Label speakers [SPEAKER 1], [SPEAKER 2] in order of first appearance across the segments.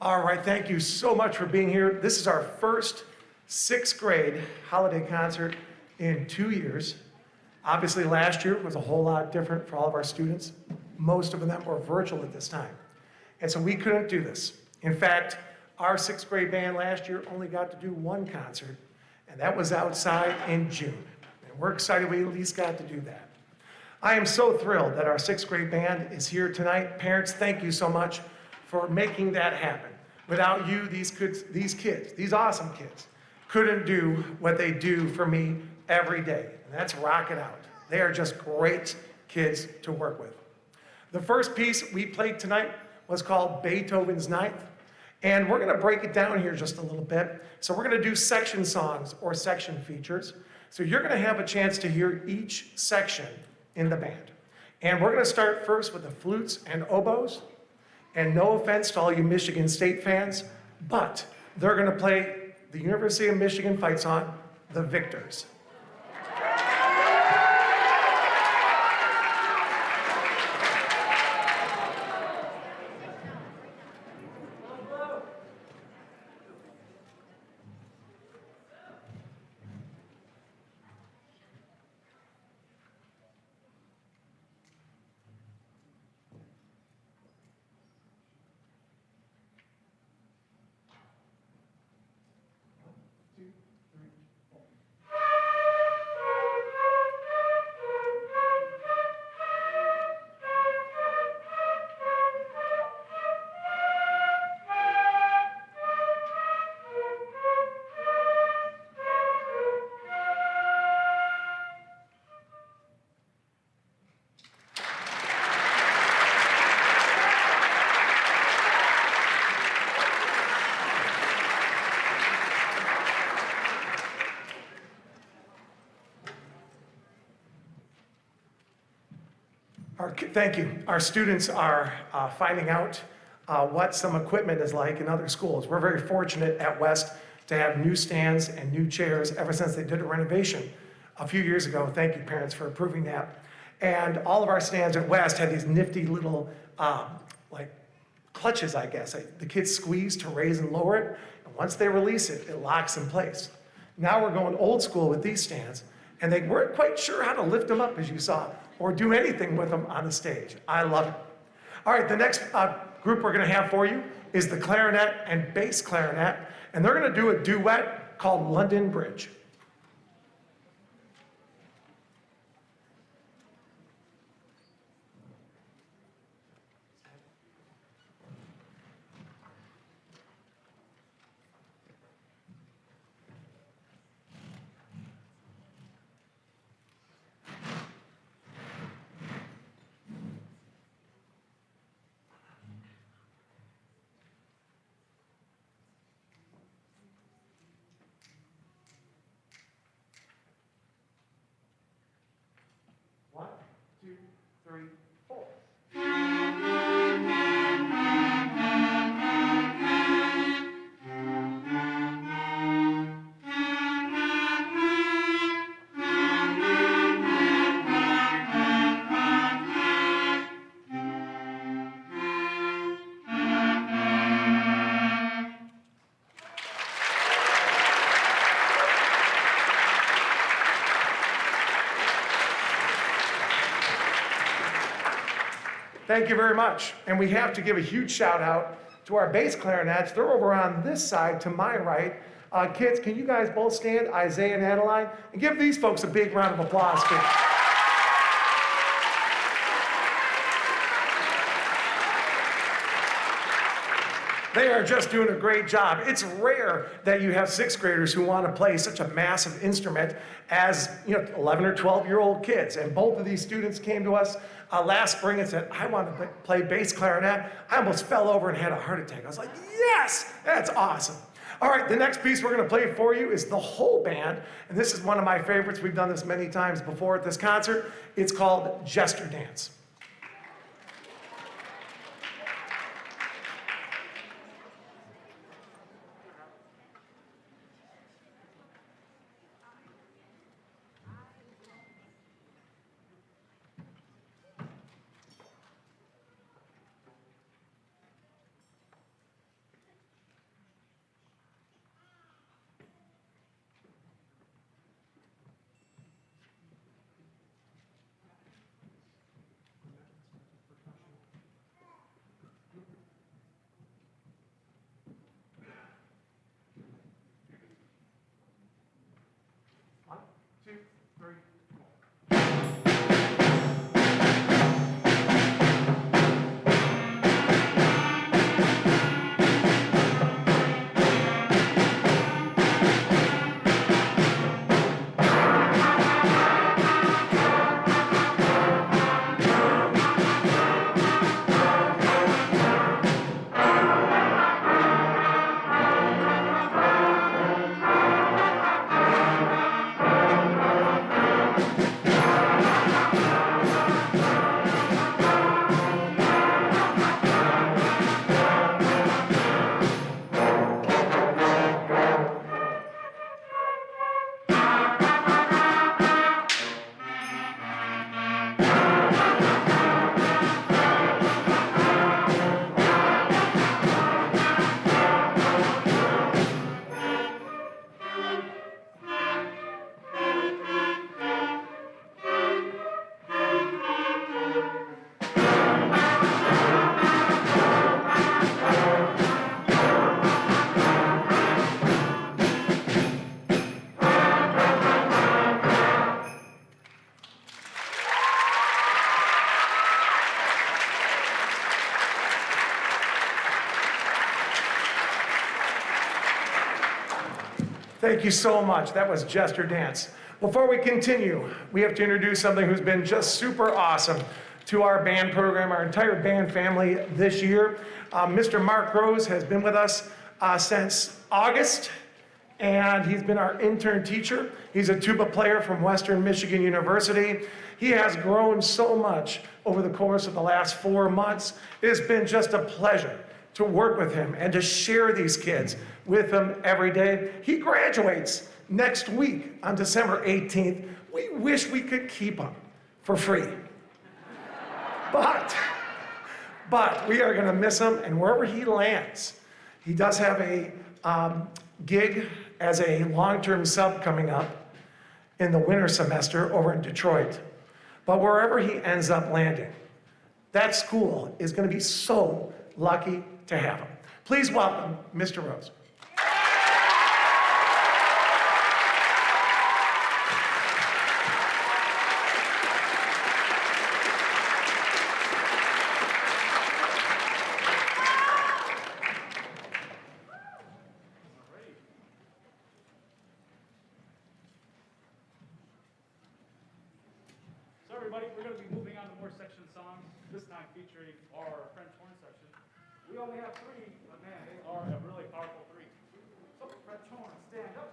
[SPEAKER 1] All right, thank you so much for being here. This is our first sixth grade holiday concert in 2 years. Obviously, last year was a whole lot different for all of our students. Most of them were virtual at this time. And so we couldn't do this. In fact, our sixth grade band last year only got to do one concert, and that was outside in June. And we're excited we at least got to do that. I am so thrilled that our sixth grade band is here tonight. Parents, thank you so much for making that happen. Without you, these awesome kids, couldn't do what they do for me every day, and that's rock it out. They are just great kids to work with. The first piece we played tonight was called Beethoven's Ninth, and we're gonna break it down here just a little bit. So we're gonna do section songs or section features. So you're gonna have a chance to hear each section in the band. And we're gonna start first with the flutes and oboes. And no offense to all you Michigan State fans, but they're gonna play the University of Michigan fight song, The Victors. Thank you. Our students are finding out what some equipment is like in other schools. We're very fortunate at West to have new stands and new chairs ever since they did a renovation a few years ago. Thank you, parents, for approving that. And all of our stands at West have these nifty little like clutches, I guess. The kids squeeze to raise and lower it, and once they release it, it locks in place. Now we're going old school with these stands, and they weren't quite sure how to lift them up, as you saw, or do anything with them on the stage. I love it. All right, the next group we're gonna have for you is the clarinet and bass clarinet, and they're gonna do a duet called London Bridge. One, two, three, four. Thank you very much. And we have to give a huge shout out to our bass clarinets. They're over on this side to my right. Kids, can you guys both stand, Isaiah and Adeline, and give these folks a big round of applause, please. They are just doing a great job. It's rare that you have sixth graders who want to play such a massive instrument as 11 or 12-year-old kids. And both of these students came to us last spring and said, I want to play bass clarinet. I almost fell over and had a heart attack. I was like, yes, that's awesome. All right, the next piece we're going to play for you is the whole band. And this is one of my favorites. We've done this many times before at this concert. It's called Jester Dance. Thank you so much. That was Jester Dance. Before we continue, we have to introduce something who's been just super awesome to our band program, our entire band family this year. Mr. Mark Rose has been with us since August, and he's been our intern teacher. He's a tuba player from Western Michigan University. He has grown so much over the course of the last 4 months. It has been just a pleasure to work with him and to share these kids with him every day. He graduates next week on December 18th. We wish we could keep him for free. But we are gonna miss him, and wherever he lands, he does have a gig as a long-term sub coming up in the winter semester over in Detroit. But wherever he ends up landing, that school is gonna be so lucky to have him. Please welcome Mr. Rose.
[SPEAKER 2] So everybody, we're going to be moving on to more section songs, this time featuring our French horn section. We only have 3, but man, they are a really powerful 3. So French horn, stand up.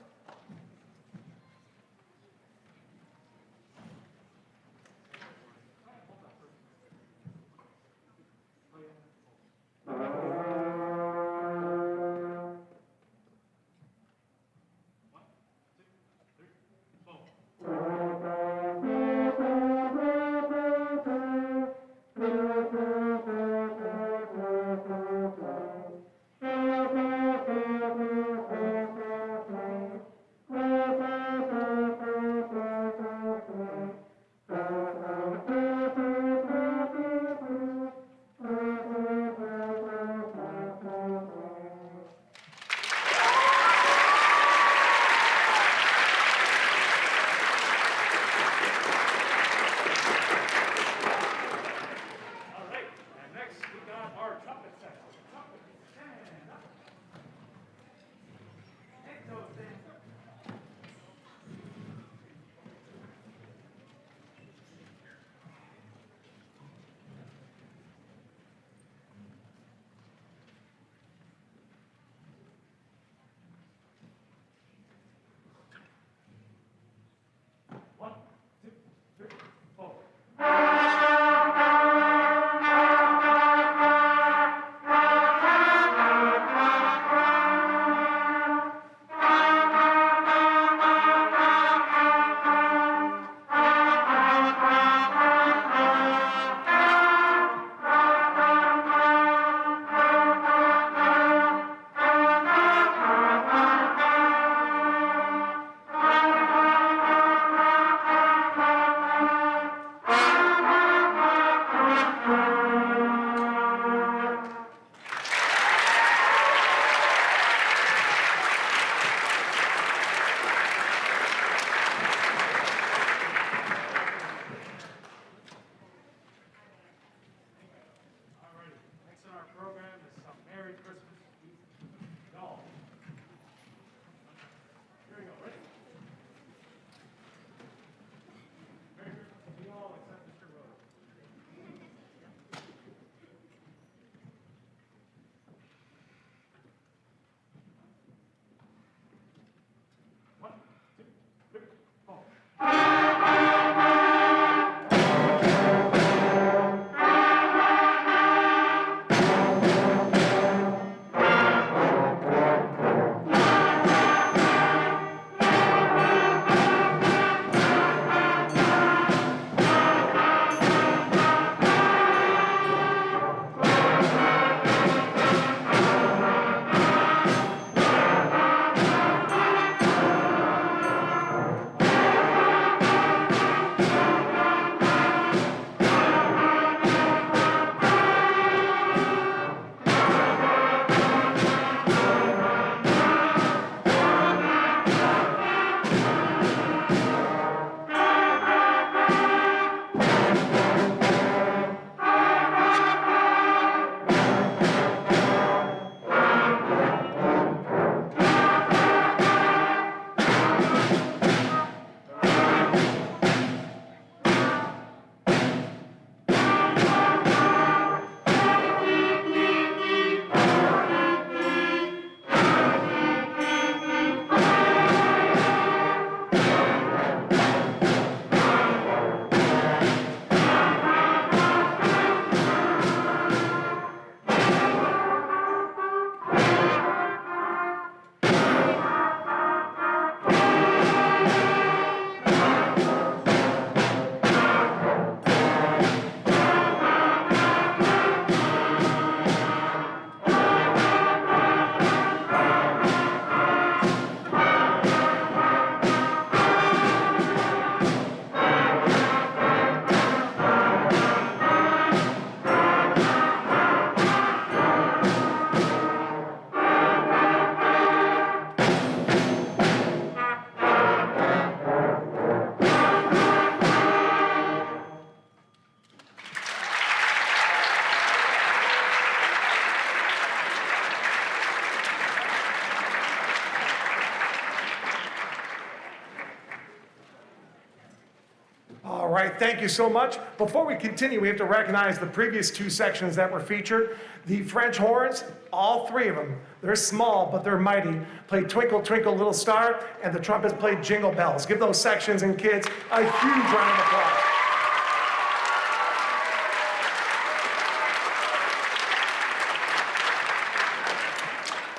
[SPEAKER 1] All right, thank you so much. Before we continue, we have to recognize the previous two sections that were featured. The French horns, all three of them, they're small, but they're mighty, played Twinkle, Twinkle, Little Star, and the trumpets played Jingle Bells. Give those sections and kids a huge round of applause.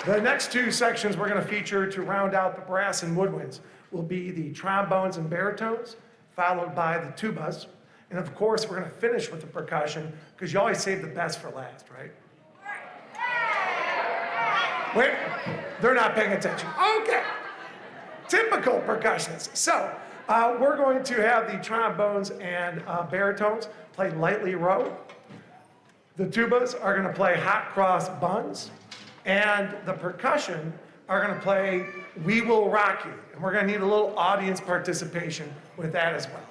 [SPEAKER 1] The next two sections we're going to feature to round out the brass and woodwinds will be the trombones and baritones, followed by the tubas. And of course, we're going to finish with the percussion, because you always save the best for last, right? Wait, they're not paying attention. Okay. Typical percussionists. So, we're going to have the trombones and baritones play Lightly Row. The tubas are going to play Hot Cross Buns. And the percussion are going to play We Will Rock You. And we're going to need a little audience participation with that as well.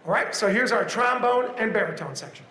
[SPEAKER 1] All right, so here's our trombone and baritone section.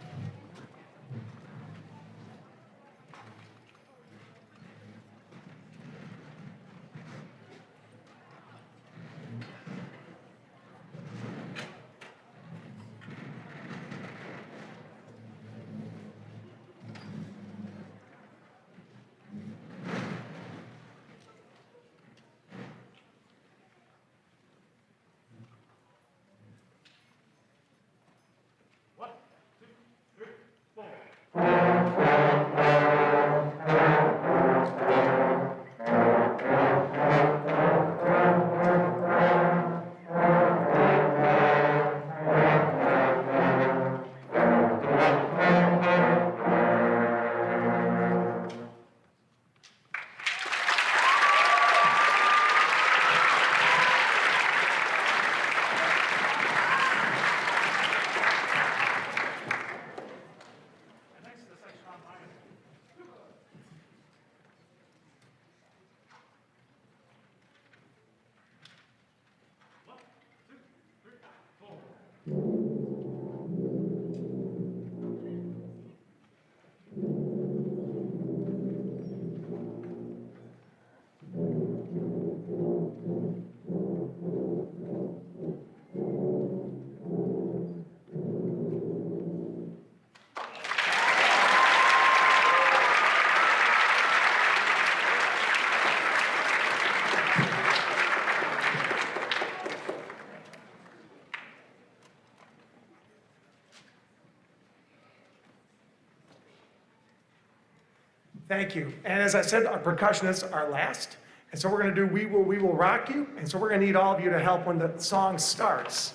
[SPEAKER 1] Thank you. And as I said, our percussionists are last. And so we're going to do We Will Rock You. And so we're going to need all of you to help when the song starts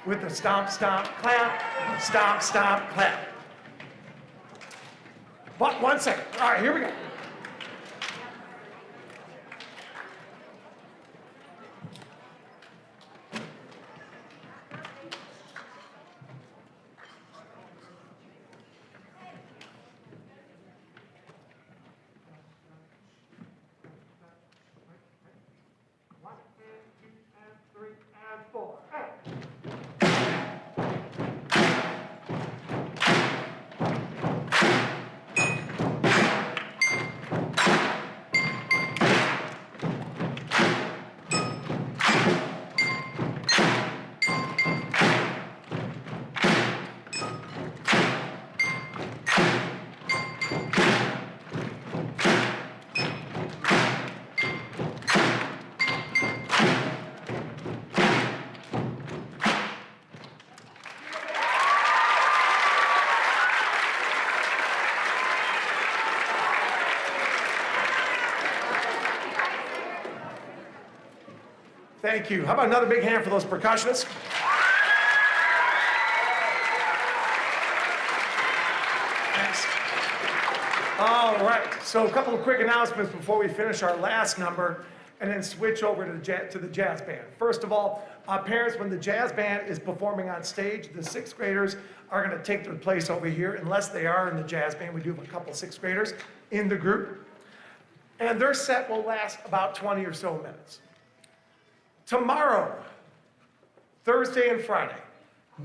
[SPEAKER 1] with the stomp, stomp, clap, stomp, stomp, clap. But 1 second. All right, here we go. Thank you. How about another big hand for those percussionists? Thanks. All right, so a couple of quick announcements before we finish our last number and then switch over to the jazz band. First of all, parents, when the jazz band is performing on stage, the sixth graders are going to take their place over here. Unless they are in the jazz band, we do have a couple sixth graders in the group. And their set will last about 20 or so minutes. Tomorrow, Thursday and Friday,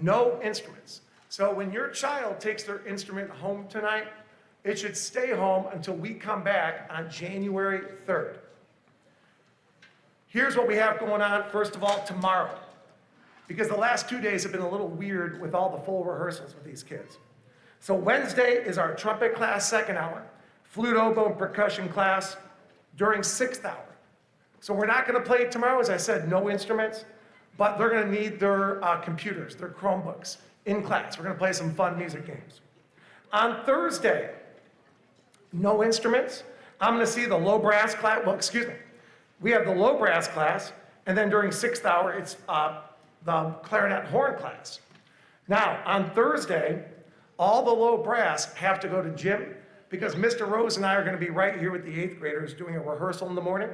[SPEAKER 1] no instruments. So when your child takes their instrument home tonight, it should stay home until we come back on January 3rd. Here's what we have going on, first of all, tomorrow. because the last 2 days have been a little weird with all the full rehearsals with these kids. So Wednesday is our trumpet class, second hour, flute, oboe, and percussion class during sixth hour. So we're not gonna play tomorrow, as I said, no instruments, but they're gonna need their computers, their Chromebooks in class. We're gonna play some fun music games. On Thursday, no instruments. I'm gonna see the low brass class, well, excuse me. We have the low brass class, and then during sixth hour, it's the clarinet horn class. Now, on Thursday, all the low brass have to go to gym because Mr. Rose and I are gonna be right here with the eighth graders doing a rehearsal in the morning.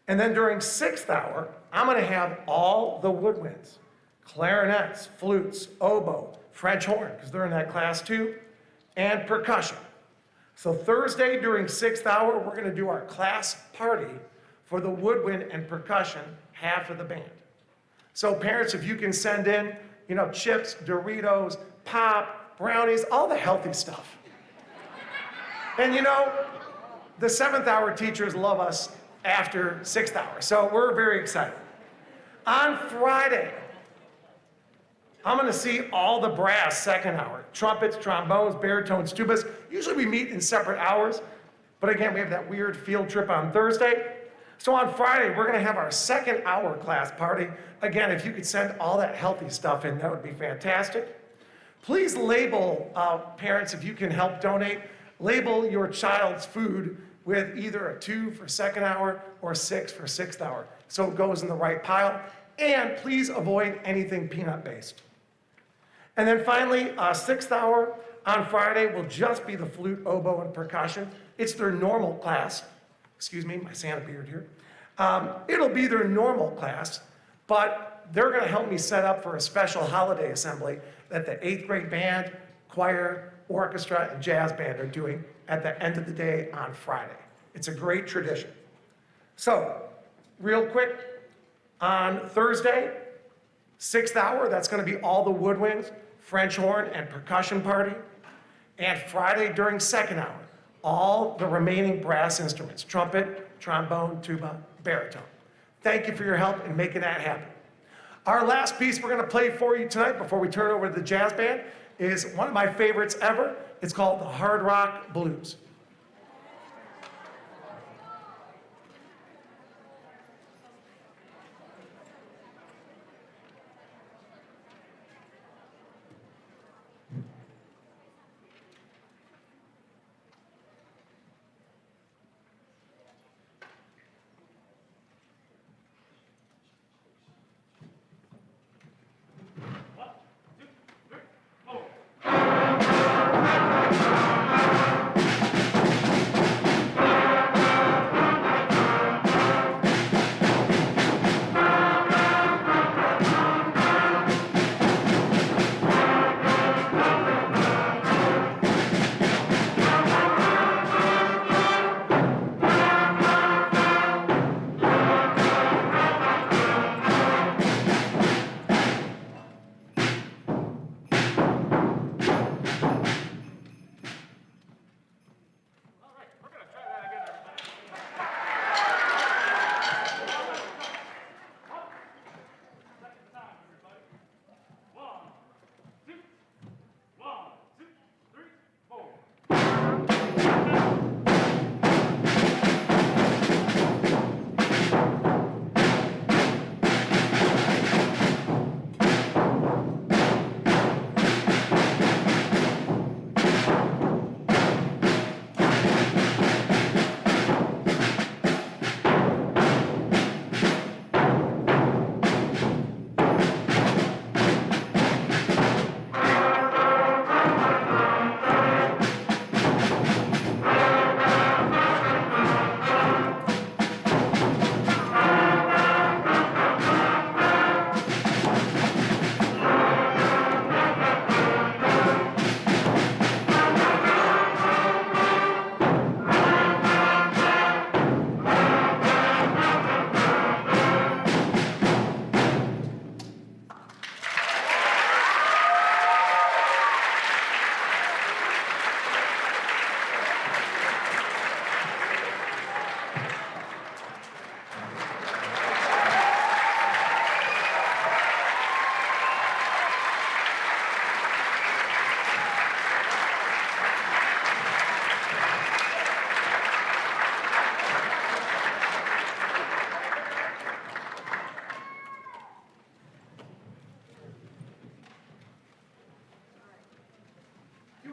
[SPEAKER 1] And then during sixth hour, I'm gonna have all the woodwinds, clarinets, flutes, oboe, French horn, because they're in that class too, and percussion. So Thursday during sixth hour, we're gonna do our class party for the woodwind and percussion, half of the band. So parents, if you can send in, chips, Doritos, pop, brownies, all the healthy stuff. And the seventh hour teachers love us after sixth hour, so we're very excited. On Friday, I'm gonna see all the brass second hour, trumpets, trombones, baritones, tubas. Usually we meet in separate hours, but again, we have that weird field trip on Thursday. So on Friday, we're gonna have our second hour class party. Again, if you could send all that healthy stuff in, that would be fantastic. Please label, parents, if you can help donate, label your child's food with either a 2 for second hour or 6 for sixth hour, so it goes in the right pile. And please avoid anything peanut-based. And then finally, sixth hour on Friday will just be the flute, oboe, and percussion. It's their normal class. Excuse me, my Santa beard here. It'll be their normal class, but they're gonna help me set up for a special holiday assembly that the eighth grade band, choir, orchestra, and jazz band are doing at the end of the day on Friday. It's a great tradition. So, real quick, on Thursday, sixth hour, that's gonna be all the woodwinds, French horn, and percussion party. And Friday during second hour, all the remaining brass instruments, trumpet, trombone, tuba, baritone. Thank you for your help in making that happen. Our last piece we're gonna play for you tonight before we turn over to the jazz band is one of my favorites ever. It's called the Hard Rock Blues.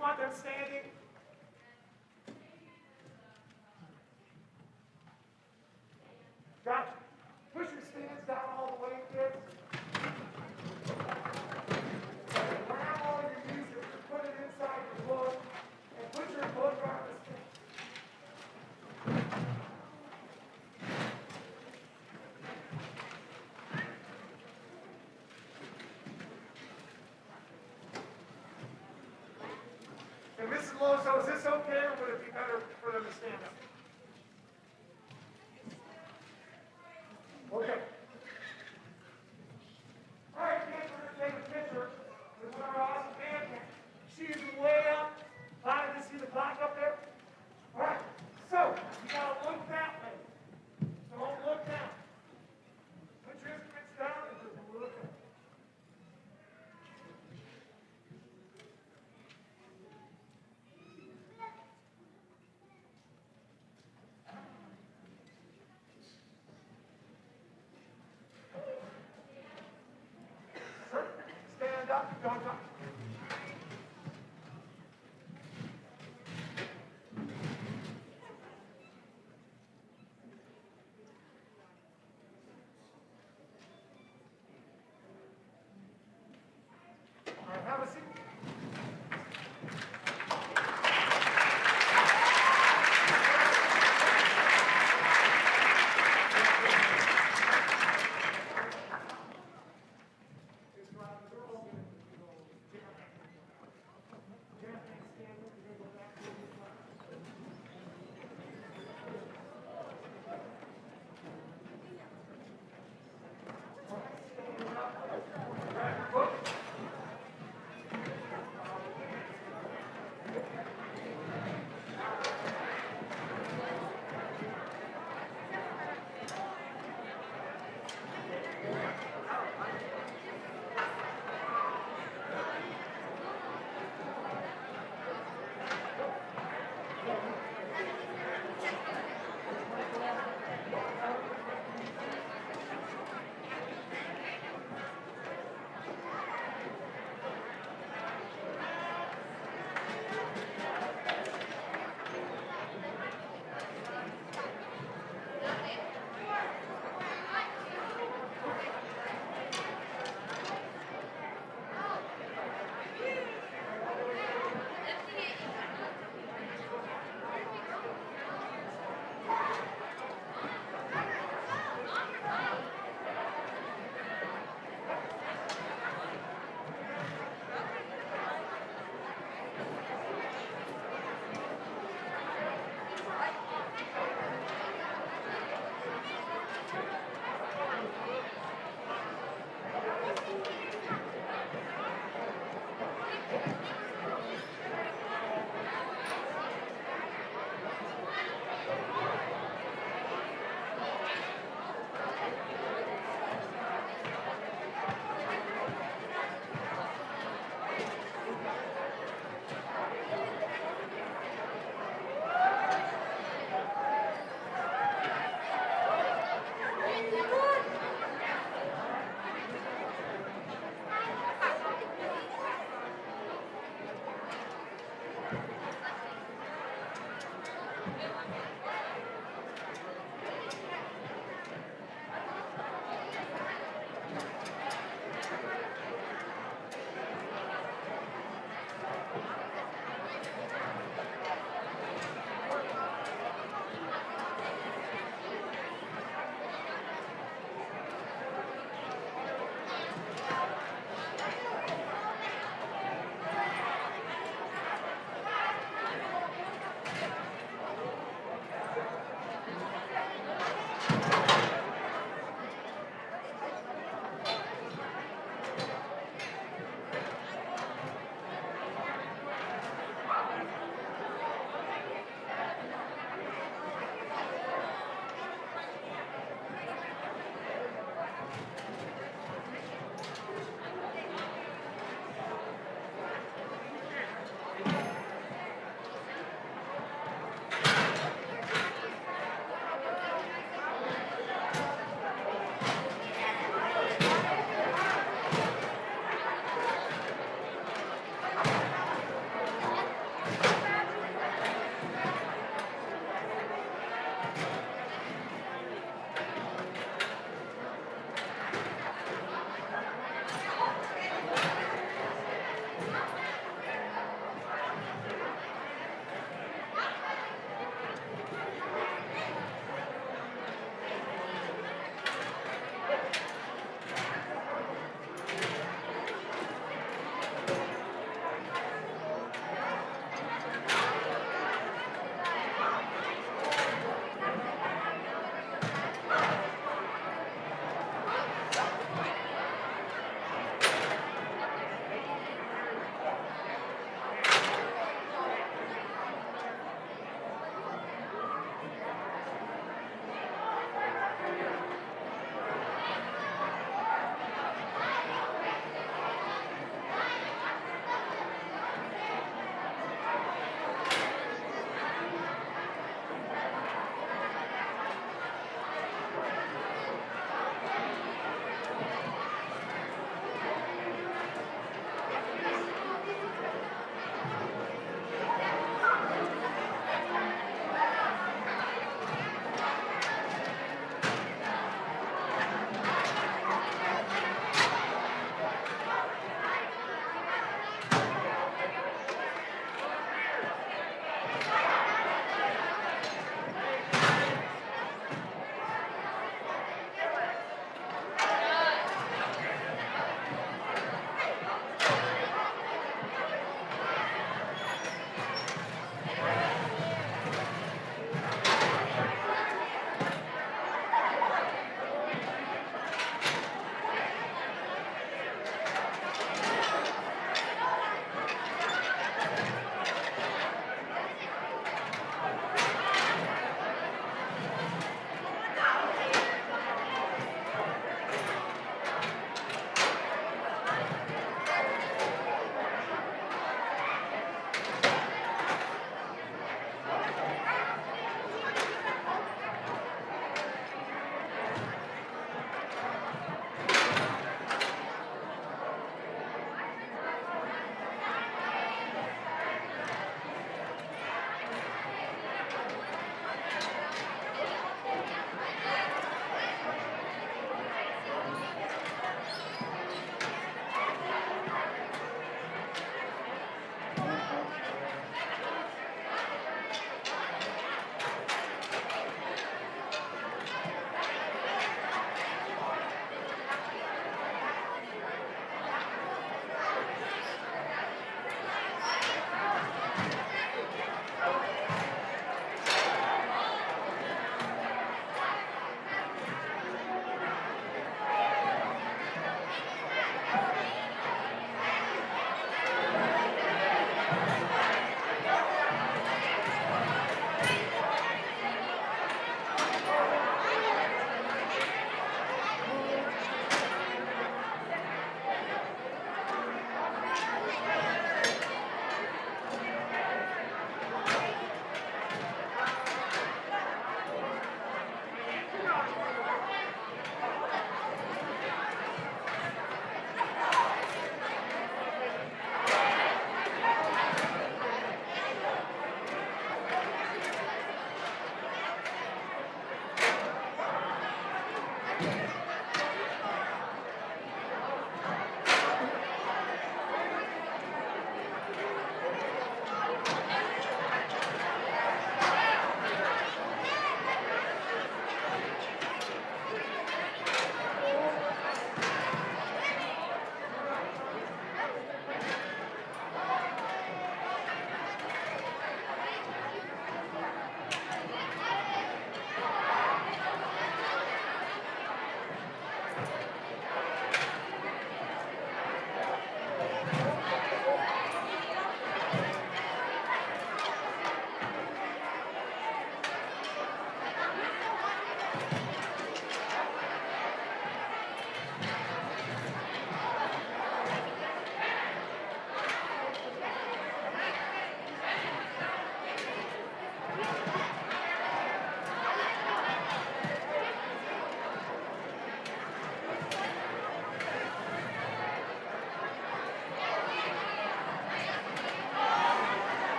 [SPEAKER 1] you want them standing? Gotcha. Push your stands down all the way, kids. Grab all your music, put it inside your book, and put your book on the stand. And Mrs. Loso, is this okay, or would it be better for them to stand up? Okay. All right, kids, we're going to take a picture with one of our awesome band. She's way up. Bye, you see the clock up there? All right, so you got to look that way. Don't look down. Put your instruments down and just look up. Stand up, don't talk. All right, have a seat. Grab your book.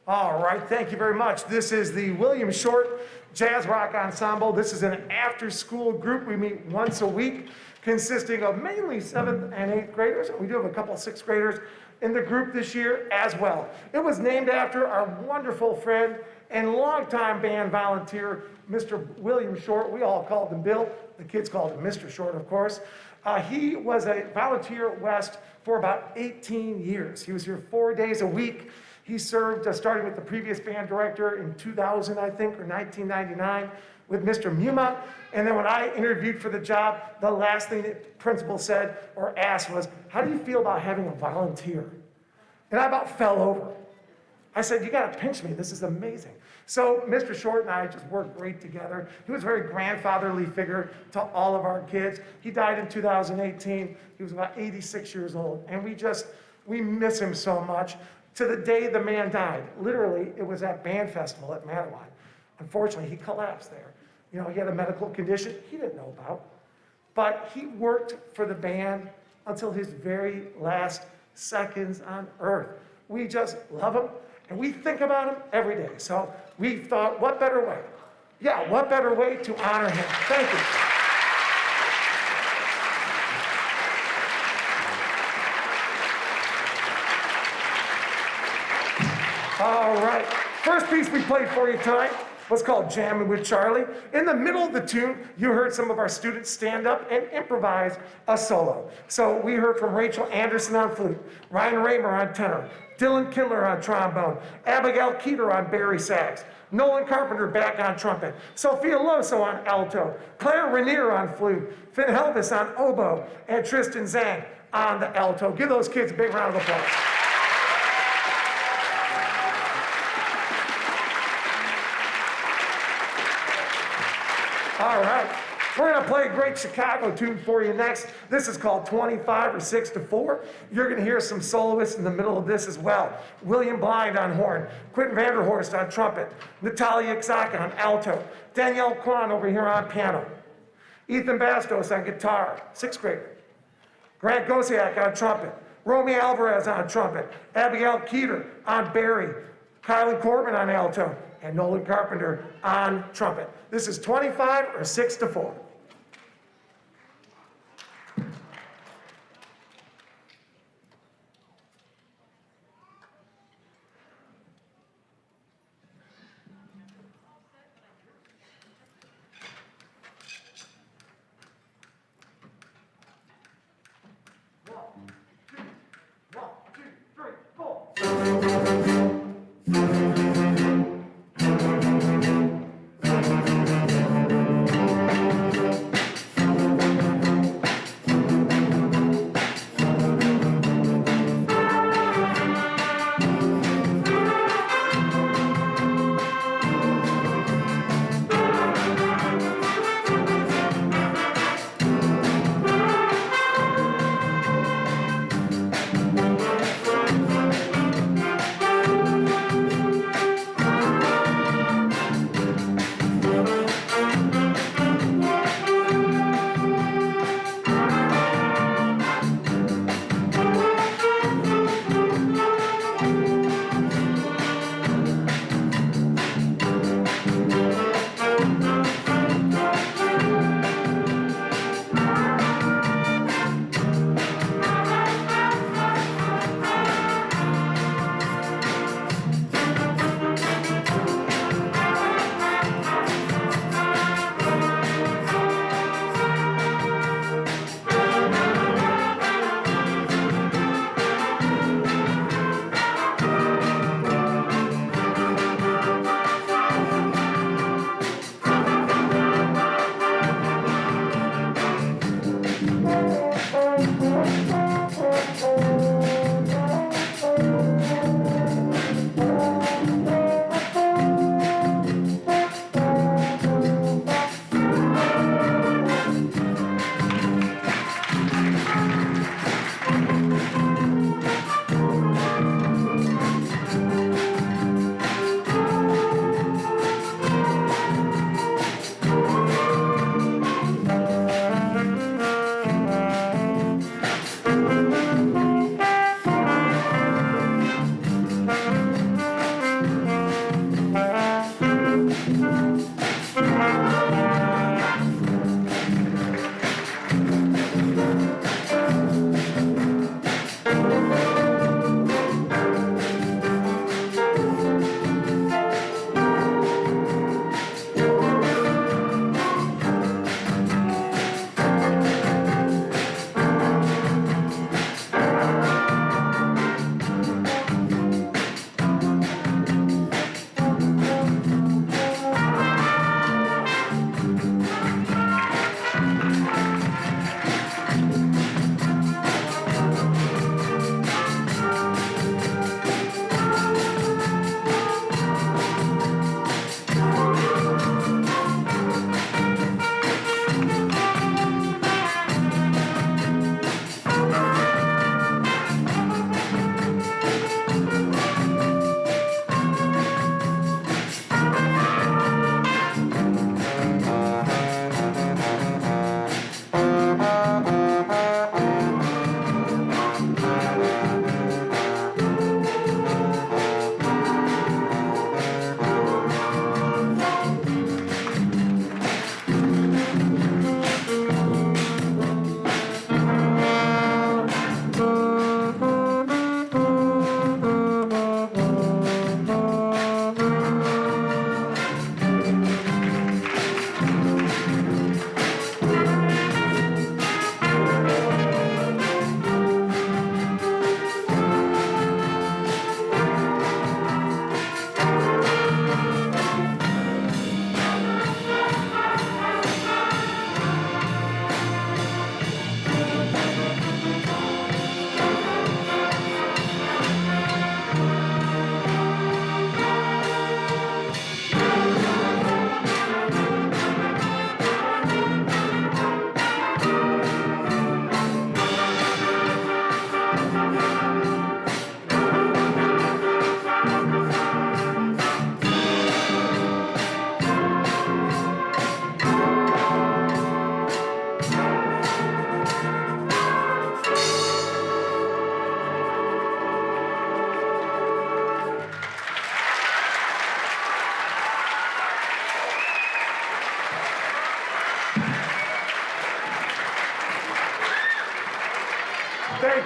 [SPEAKER 1] All right, thank you very much. This is the William Short Jazz Rock Ensemble. This is an after-school group. We meet once a week, consisting of mainly 7th and 8th graders. We do have a couple of 6th graders in the group this year as well. It was named after our wonderful friend and longtime band volunteer, Mr. William Short. We all called him Bill. The kids called him Mr. Short, of course. He was a volunteer at West for about 18 years. He was here 4 days a week. He served, starting with the previous band director in 2000, I think, or 1999, with Mr. Muma. And then when I interviewed for the job, the last thing the principal said or asked was, how do you feel about having a volunteer? And I about fell over. I said, you gotta pinch me, this is amazing. So Mr. Short and I just worked great together. He was a very grandfatherly figure to all of our kids. He died in 2018. He was about 86 years old. And we miss him so much. To the day the man died, literally, it was at band festival at Manawan. Unfortunately, he collapsed there. You know, he had a medical condition he didn't know about. But he worked for the band until his very last seconds on earth. We just love him, and we think about him every day. So we thought, what better way? Yeah, what better way to honor him? Thank you. All right, first piece we played for you tonight was called Jammin' with Charlie. In the middle of the tune, you heard some of our students stand up and improvise a solo. So we heard from Rachel Anderson on flute, Ryan Raymer on tenor, Dylan Kindler on trombone, Abigail Keeter on bari sax, Nolan Carpenter back on trumpet, Sophia Loso on alto, Claire Rainier on flute, Finn Helvis on oboe, and Tristan Zhang on the alto. Give those kids a big round of applause. All right, we're gonna play a great Chicago tune for you next. This is called 25 or 6 to 4. You're gonna hear some soloists in the middle of this as well. William Blind on horn, Quentin Vanderhorst on trumpet, Natalia Ixaka on alto, Danielle Kwan over here on piano, Ethan Bastos on guitar, 6th grader, Grant Gosiak on trumpet, Romy Alvarez on trumpet, Abigail Keeter on bari, Kylie Corbin on alto, and Nolan Carpenter on trumpet. This is 25 or 6 to 4.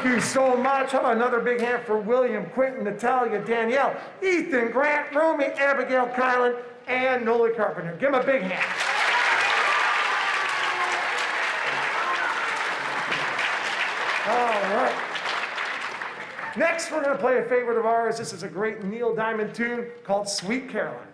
[SPEAKER 1] Thank you so much. How about another big hand for William, Quentin, Natalia, Danielle, Ethan, Grant, Romy, Abigail, Kylan, and Nolan Carpenter. Give them a big hand. All right. Next, we're going to play a favorite of ours. This is a great Neil Diamond tune called Sweet Caroline.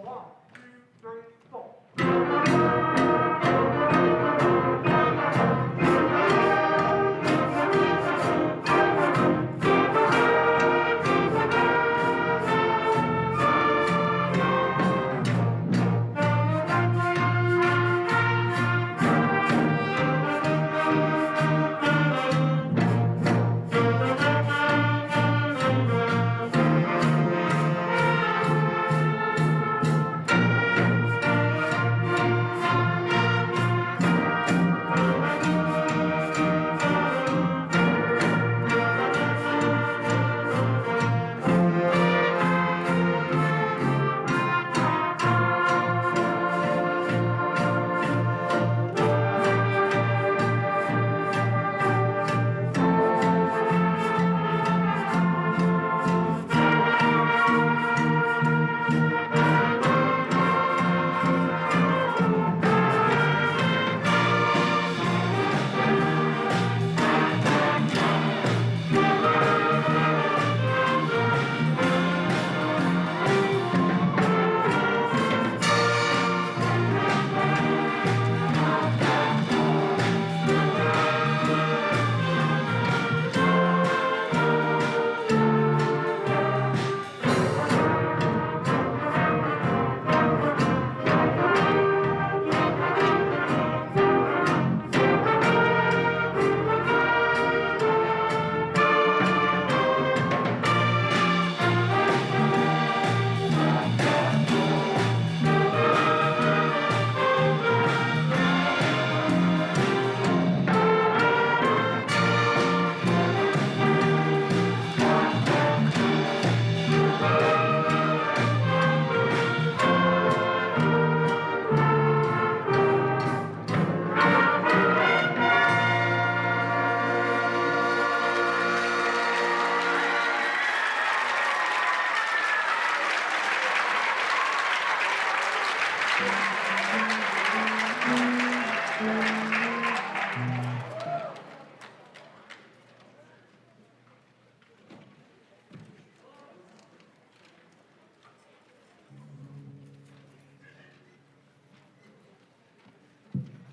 [SPEAKER 1] One, two, three, four.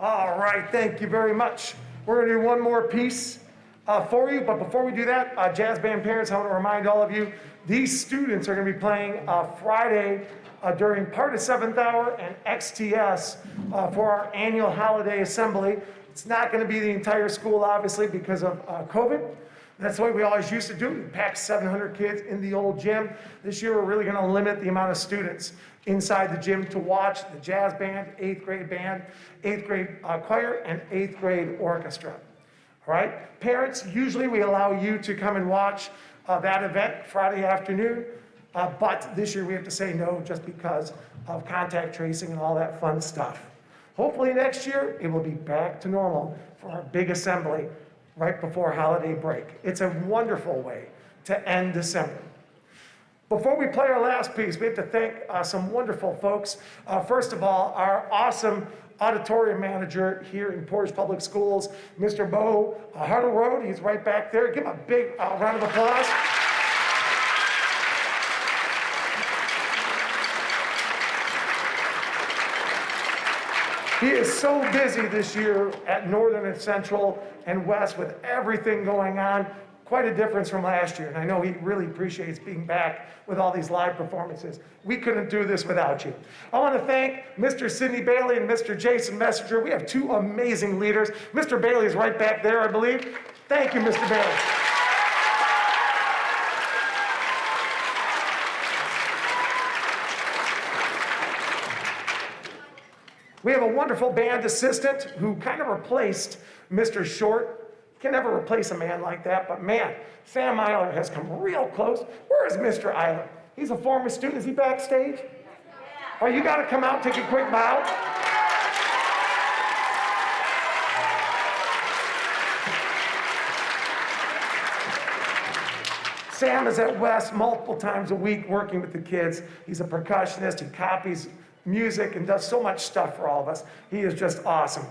[SPEAKER 1] All right, thank you very much. We're gonna do one more piece for you, but before we do that, jazz band parents, I want to remind all of you, these students are gonna be playing Friday during part of 7th hour and XTS for our annual holiday assembly. It's not gonna be the entire school, obviously, because of COVID. That's the way we always used to do it. We packed 700 kids in the old gym. This year, we're really gonna limit the amount of students inside the gym to watch the jazz band, 8th grade band, 8th grade choir, and 8th grade orchestra. All right? Parents, usually we allow you to come and watch that event Friday afternoon, but this year we have to say no just because of contact tracing and all that fun stuff. Hopefully next year, it will be back to normal for our big assembly right before holiday break. It's a wonderful way to end December. Before we play our last piece, we have to thank some wonderful folks. First of all, our awesome auditorium manager here in Portage Public Schools, Mr. Bo Hartle Road. He's right back there. Give him a big round of applause. He is so busy this year at Northern and Central and West with everything going on. Quite a difference from last year, and I know he really appreciates being back with all these live performances. We couldn't do this without you. I want to thank Mr. Sidney Bailey and Mr. Jason Messenger. We have two amazing leaders. Mr. Bailey is right back there, I believe. Thank you, Mr. Bailey. We have a wonderful band assistant who kind of replaced Mr. Short. Can never replace a man like that, but man, Sam Eiler has come real close. Where is Mr. Eiler? He's a former student. Is he backstage? Oh, you got to come out, take a quick bow. Sam is at West multiple times a week working with the kids. He's a percussionist. He copies music and does so much stuff for all of us. He is just awesome.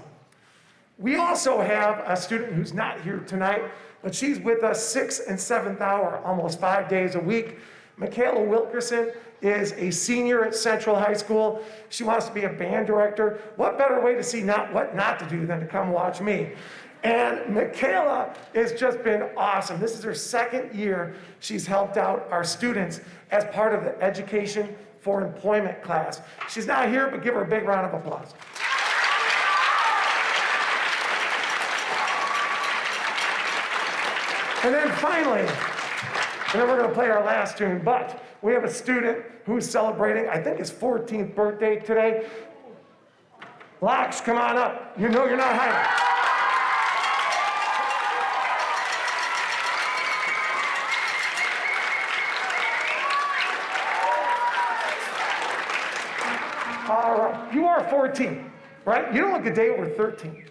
[SPEAKER 1] We also have a student who's not here tonight, but she's with us 6th and 7th hour, almost 5 days a week. Michaela Wilkerson is a senior at Central High School. She wants to be a band director. What better way to see what not to do than to come watch me? And Michaela has just been awesome. This is her 2nd year she's helped out our students as part of the Education for Employment class. She's not here, but give her a big round of applause. And then finally, and then we're gonna play our last tune, but we have a student who's celebrating, I think his 14th birthday today. Lox, come on up. You know you're not hiding. All right, you are 14, right? You don't look a day over 13.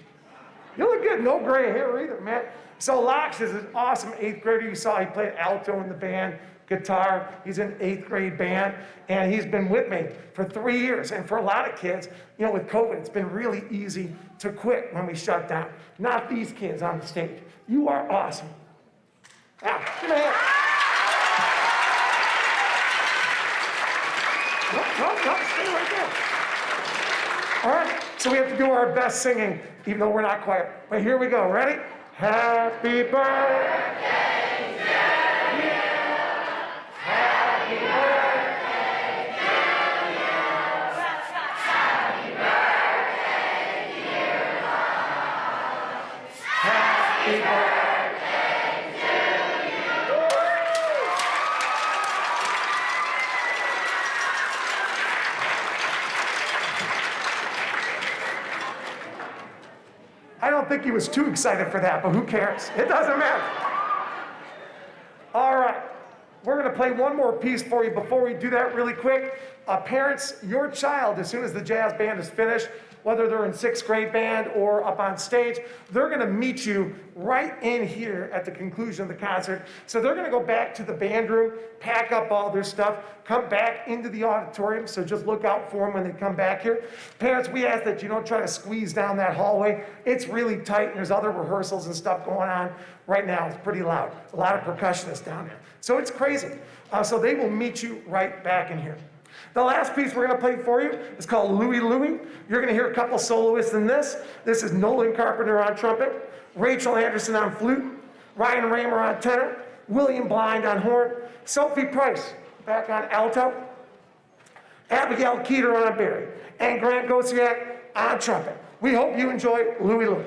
[SPEAKER 1] You look good, no gray hair either, man. So Lox is an awesome 8th grader. You saw he played alto in the band, guitar. He's in 8th grade band, and he's been with me for 3 years. And for a lot of kids, you know, with COVID, it's been really easy to quit when we shut down. Not these kids on the stage. You are awesome. Now, give me a hand. No, stay right there. All right, so we have to do our best singing, even though we're not choir. But here we go, ready? Happy birthday to you. Happy birthday to you. Happy birthday, dear Mom. Happy birthday to you. I don't think he was too excited for that, but who cares? It doesn't matter. All right, we're gonna play one more piece for you. Before we do that really quick, parents, your child, as soon as the jazz band is finished, whether they're in 6th grade band or up on stage, they're gonna meet you right in here at the conclusion of the concert. So they're gonna go back to the band room, pack up all their stuff, come back into the auditorium, so just look out for them when they come back here. Parents, we ask that you don't try to squeeze down that hallway. It's really tight, and there's other rehearsals and stuff going on right now. It's pretty loud. A lot of percussionists down there. So it's crazy. So they will meet you right back in here. The last piece we're gonna play for you is called Louie Louie. You're gonna hear a couple soloists in this. This is Nolan Carpenter on trumpet, Rachel Anderson on flute, Ryan Raymer on tenor, William Blind on horn, Sophie Price back on alto, Abigail Keeter on bari, and Grant Gosiak on trumpet. We hope you enjoy Louie Louie.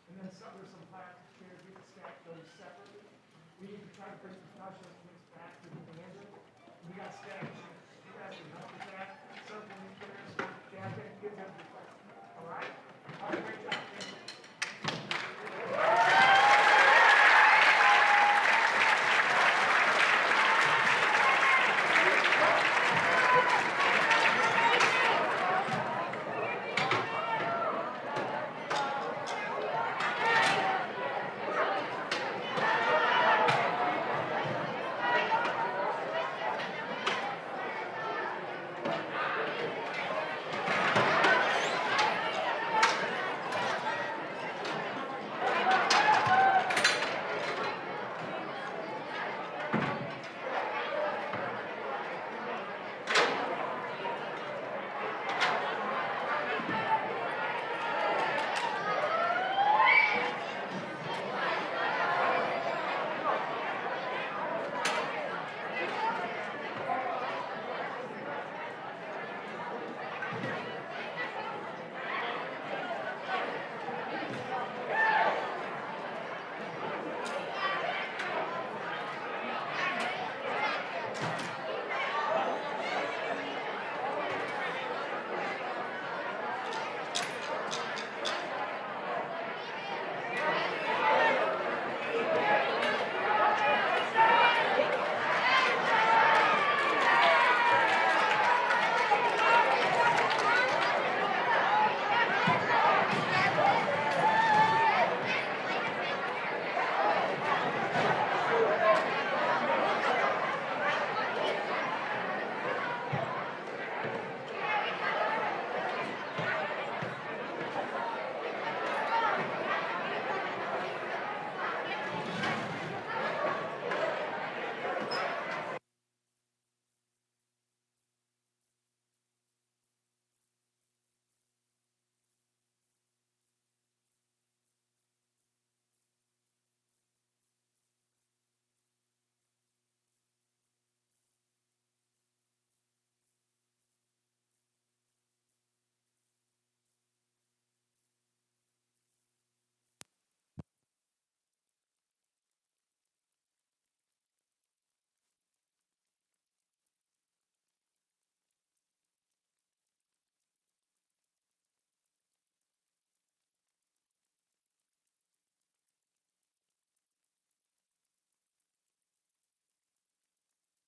[SPEAKER 1] And then there's some plastic chairs, we can stack those separately. We need to try to bring percussion instruments back to the band. We got stacked chairs. You guys can help with that. Circling chairs, jacket, give them the all right? All right,